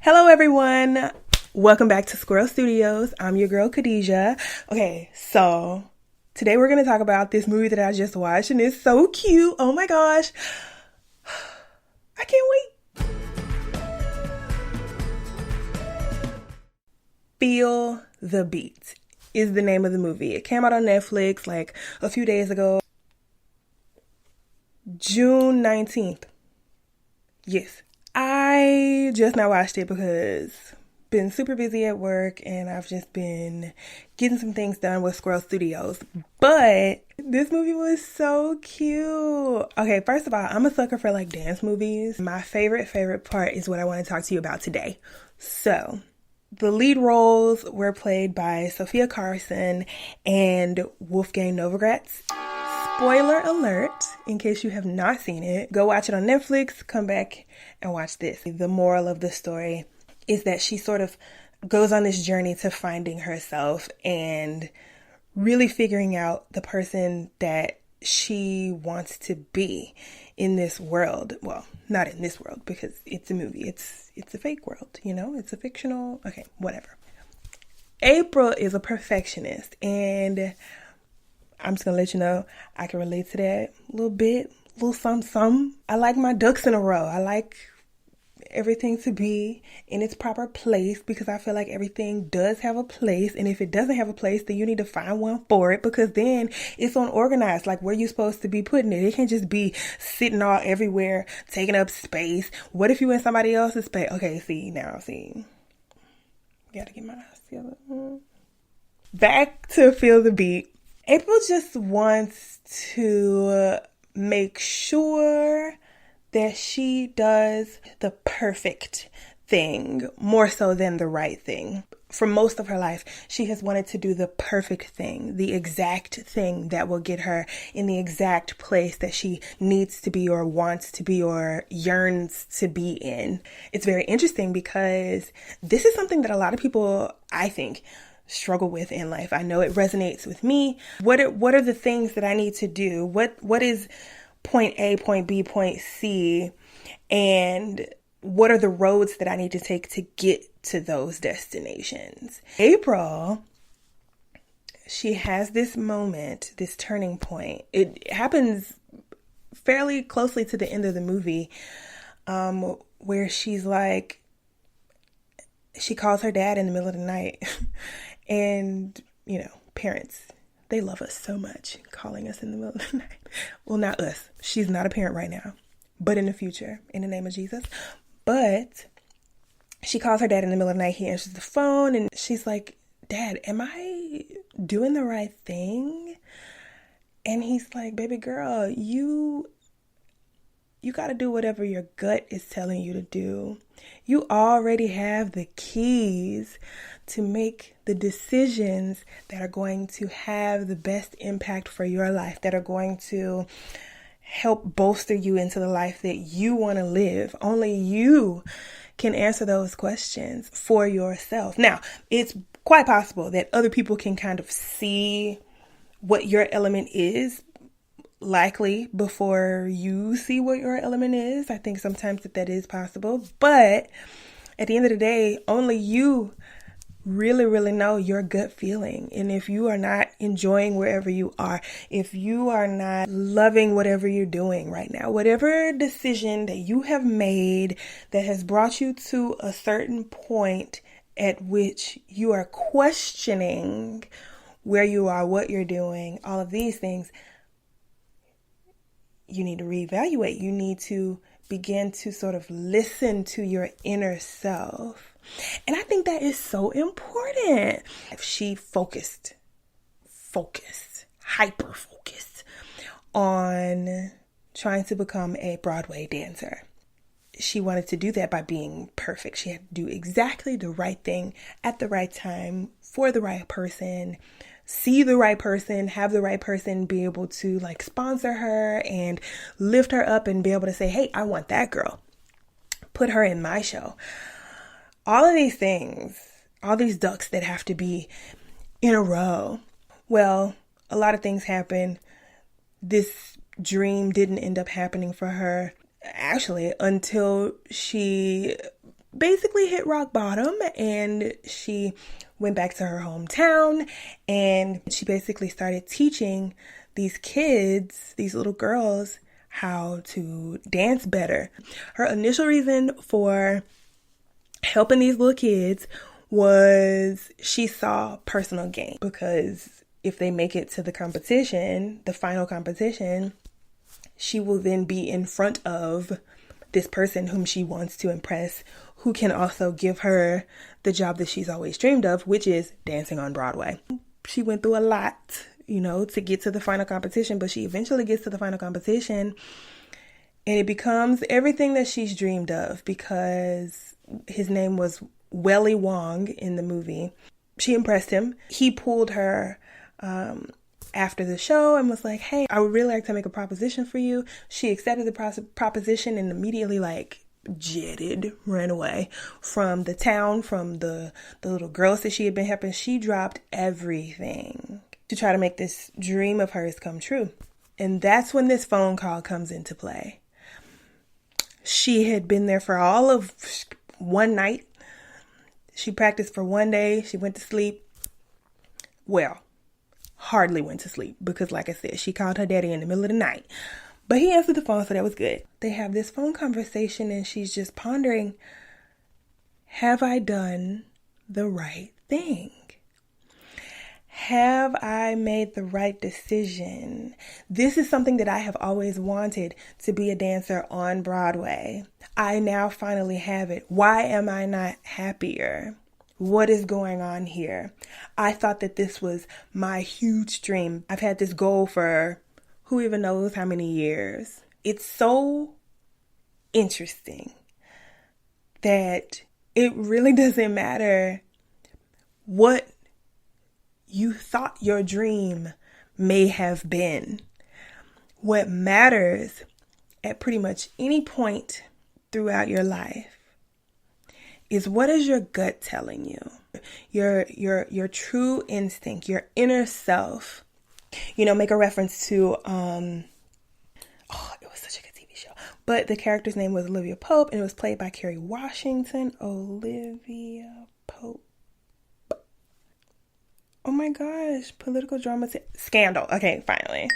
Hello everyone, welcome back to Squirrel Studios. I'm your girl Khadijah. Okay, so today we're going to talk about this movie that I just watched and it's so cute. Oh my gosh, I can't wait. Feel the Beat is the name of the movie. It came out on Netflix like a few days ago, June 19th. Yes. I just now watched it because been super busy at work and I've just been getting some things done with Squirrel Studios. But this movie was so cute. Okay, first of all, I'm a sucker for like dance movies. My favorite part is what I want to talk to you about today. So, the lead roles were played by Sophia, Carson and Wolfgang Novogratz. Spoiler alert, in case you have not seen it, go watch it on Netflix, come back and watch this. The moral of the story is that she sort of goes on this journey to finding herself and really figuring out the person that she wants to be in this world. Well, not in this world because it's a movie. It's a fake world, you know? It's a fictional, okay, whatever. April is a perfectionist and I'm just gonna let you know I can relate to that a little bit, a little something. I like my ducks in a row. I like everything to be in its proper place because I feel like everything does have a place. And if it doesn't have a place, then you need to find one for it because then it's unorganized, like where you're supposed to be putting it. It can't just be sitting all everywhere, taking up space. What if you in somebody else's space? Okay, see. Gotta get my eyes together. Back to Feel the Beat. April just wants to make sure that she does the perfect thing more so than the right thing. For most of her life, she has wanted to do the perfect thing, the exact thing that will get her in the exact place that she needs to be or wants to be or yearns to be in. It's very interesting because this is something that a lot of people, I think, struggle with in life. I know it resonates with me. What are the things that I need to do? What is point A, point B, point C? And what are the roads that I need to take to get to those destinations? April, she has this moment, this turning point. It happens fairly closely to the end of the movie, where she's like, she calls her dad in the middle of the night. And, you know, parents, they love us so much, calling us in the middle of the night. Well, not us. She's not a parent right now, but in the future, in the name of Jesus. But she calls her dad in the middle of the night. He answers the phone and she's like, Dad, am I doing the right thing? And he's like, baby girl, you got to do whatever your gut is telling you to do. You already have the keys to make the decisions that are going to have the best impact for your life, that are going to help bolster you into the life that you want to live. Only you can answer those questions for yourself. Now, it's quite possible that other people can kind of see what your element is, likely before you see what your element is. I think sometimes that is possible, but at the end of the day, only you really know your gut feeling. And if you are not enjoying wherever you are, if you are not loving whatever you're doing right now, whatever decision that you have made that has brought you to a certain point at which you are questioning where you are, what you're doing, all of these things, you need to reevaluate. You need to begin to sort of listen to your inner self. And I think that is so important. If she focused, hyper-focused on trying to become a Broadway dancer, she wanted to do that by being perfect. She had to do exactly the right thing at the right time for the right person, see the right person, have the right person be able to like sponsor her and lift her up and be able to say, hey, I want that girl. Put her in my show. All of these things, all these ducks that have to be in a row. Well, a lot of things happen. This dream didn't end up happening for her, actually, until she basically hit rock bottom, and she went back to her hometown, and she basically started teaching these kids, these little girls, how to dance better. Her initial reason for helping these little kids was she saw personal gain, because if they make it to the competition, the final competition, she will then be in front of this person whom she wants to impress, who can also give her the job that she's always dreamed of, which is dancing on Broadway. She went through a lot, to get to the final competition, but she eventually gets to the final competition, and it becomes everything that she's dreamed of, because his name was Welly Wong in the movie. She impressed him. He pulled her after the show and was like, hey, I would really like to make a proposition for you. She accepted the proposition and immediately ran away from the town, from the little girls that she had been helping. She dropped everything to try to make this dream of hers come true. And that's when this phone call comes into play. She had been there for all of one night. She practiced for one day. She went to sleep. Well, hardly went to sleep, because like I said, she called her daddy in the middle of the night. But he answered the phone, so that was good. They have this phone conversation, and she's just pondering, have I done the right thing? Have I made the right decision? This is something that I have always wanted, to be a dancer on Broadway. I now finally have it. Why am I not happier? What is going on here? I thought that this was my huge dream. I've had this goal for who even knows how many years. It's so interesting that it really doesn't matter what you thought your dream may have been. What matters at pretty much any point throughout your life is, what is your gut telling you? Your true instinct, your inner self. Make a reference to it was such a good TV show. But the character's name was Olivia Pope, and it was played by Kerry Washington. Olivia Pope. Oh my gosh, political drama. Scandal. Okay, finally.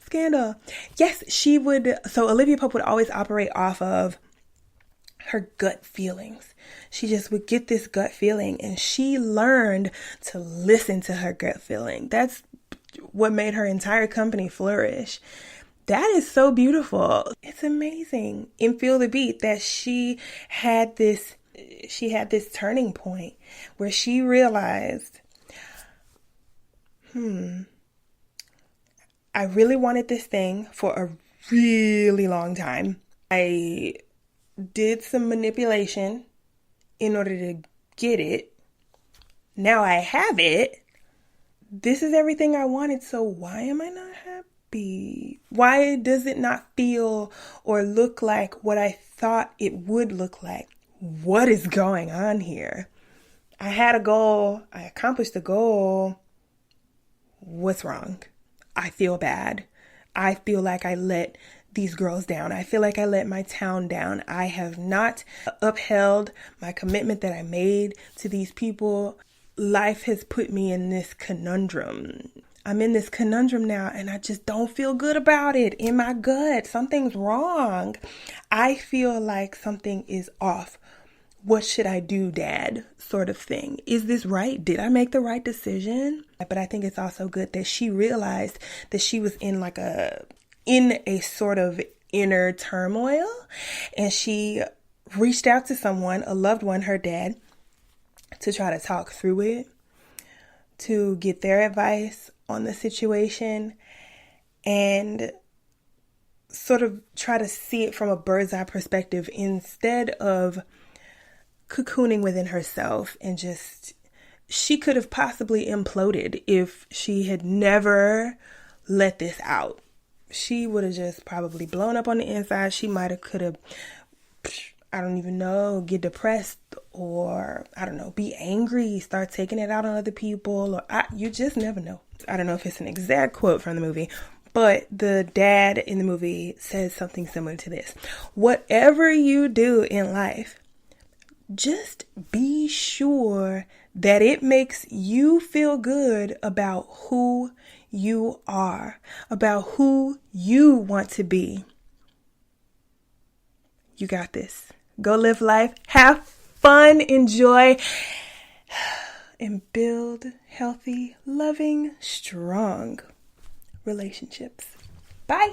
Scandal. Yes, she would. So Olivia Pope would always operate off of her gut feelings. She just would get this gut feeling, and she learned to listen to her gut feeling. That's what made her entire company flourish. That is so beautiful. It's amazing. In Feel the Beat, that she had this turning point where she realized, I really wanted this thing for a really long time. I did some manipulation in order to get it. Now I have it. This is everything I wanted, so why am I not happy? Why does it not feel or look like what I thought it would look like? What is going on here? I had a goal. I accomplished the goal. What's wrong? I feel bad. I feel like I let these girls down. I feel like I let my town down. I have not upheld my commitment that I made to these people. Life has put me in this conundrum. I'm in this conundrum now, and I just don't feel good about it. In my gut, something's wrong. I feel like something is off. What should I do, Dad? Sort of thing. Is this right? Did I make the right decision? But I think it's also good that she realized that she was in a sort of inner turmoil, and she reached out to someone, a loved one, her dad, to try to talk through it, to get their advice on the situation, and sort of try to see it from a bird's eye perspective instead of cocooning within herself. And just, she could have possibly imploded if she had never let this out. She would have just probably blown up on the inside. She could have, I don't even know, get depressed, or I don't know, be angry, start taking it out on other people, or you just never know. I don't know if it's an exact quote from the movie, but the dad in the movie says something similar to this. Whatever you do in life, Just be sure that it makes you feel good about who you are, about who you want to be. You got this. Go live life, have fun, enjoy, and build healthy, loving, strong relationships. Bye.